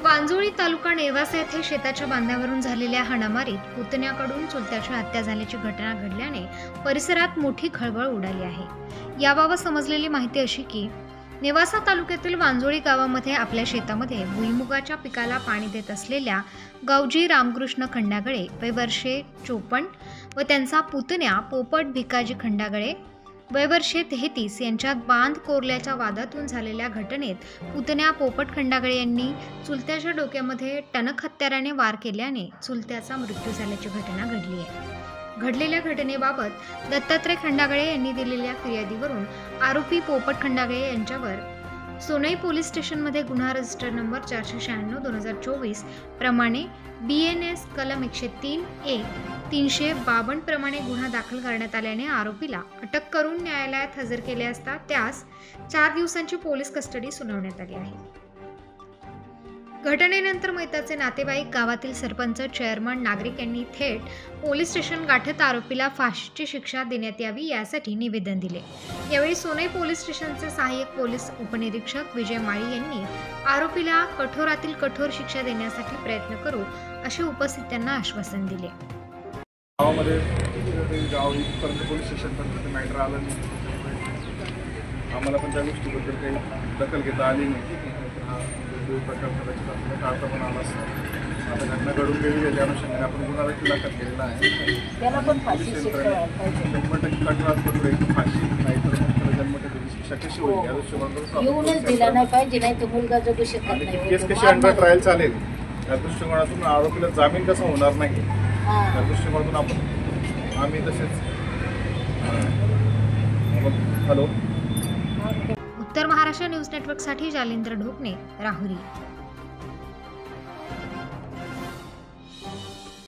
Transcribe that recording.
वांजोळी तालुका नेवासा येथे शेताच्या बांधावरून झालेल्या हाणामारीत पुतण्याकडून चुलत्याची हत्या झाल्याची घटना घडल्याने परिसरात मोठी खळबळ उडाली आहे। याबाबत समजलेली माहिती अशी की नेवासा तालुक्यातील वांजोळी गावामध्ये आपल्या शेतामध्ये भुईमुगाच्या पिकाला पाणी देत असलेल्या गावजी रामकृष्ण खंडागळे वय वर्षे 54 व त्यांचा पुतण्या पोपट भिकाजी खंडागळे वय वर्षे 33 यांच्यात बांध कोरल्याच्या वादातून झालेल्या घटनेत पुतण्या पोपट खंडागळे यांनी चुलत्याच्या डोक्यामध्ये टणक हत्याराने वार केल्याने चुलत्याचा मृत्यू झाल्याची घटना घडली आहे। घडलेल्या घटनेबाबत दत्तात्रय खंडागळे यांनी दिलेल्या फिर्यादीवरून आरोपी पोपट खंडागळे यांच्यावर सोनई पोलीस स्टेशनमध्ये गुन्हा रजिस्टर नंबर 496/2024 प्रमाणे BNS कलम 103A 352 प्रमाणे गुन्हा दाखल करण्यात आल्याने आरोपीला अटक करून न्यायालयात हजर केले असता त्यास 4 दिवसांची पोलीस कस्टडी सुनावण्यात आली आहे। घटनेनंतर मयताचे नातेवाईक, गावातील सरपंच, चेअरमन, नागरिक यांनी थेट पोलीस स्टेशन गाठत आरोपीला फाशीची शिक्षा देण्यात यावी यासाठी निवेदन दिले। यावेळी सोनई पोलीस स्टेशनचे सहाय्यक पोलीस उपनिरीक्षक विजय माळी यांनी आरोपीला कठोरातील कठोर शिक्षा देण्यासाठी प्रयत्न करू असे उपस्थितांना आश्वासन दिले। गावामध्ये गाव इथपर्यंत पोलीस स्टेशनपर्यंत मॅटर आलं नाही, आम्हाला पण त्या गोष्टीबद्दल काही दखल घेता आली नाही। प्रकार काढता पण आला असता आता घटना घडून गेली आहे, त्या अनुषंगाने आपण गुन्हा दाखल केलेला आहे। त्याला पण फाशी कठोरात कठोर एक फाशी नाही तर मग जन्मठेपेची शिक्षा कशी होईल या दृष्टिकोनातून दिला नाही पाहिजे, नाही तर मुलगा जगू शकत नाही। केस कशी अंडर ट्रायल चालेल त्या दृष्टिकोनातून आरोपीला जामीन कसा होणार नाही त्या दृष्टिकोनातून आम्ही तसेच उत्तर महाराष्ट्र न्यूज नेटवर्कसाठी जालिंद्र ढोकणे, राहुरी।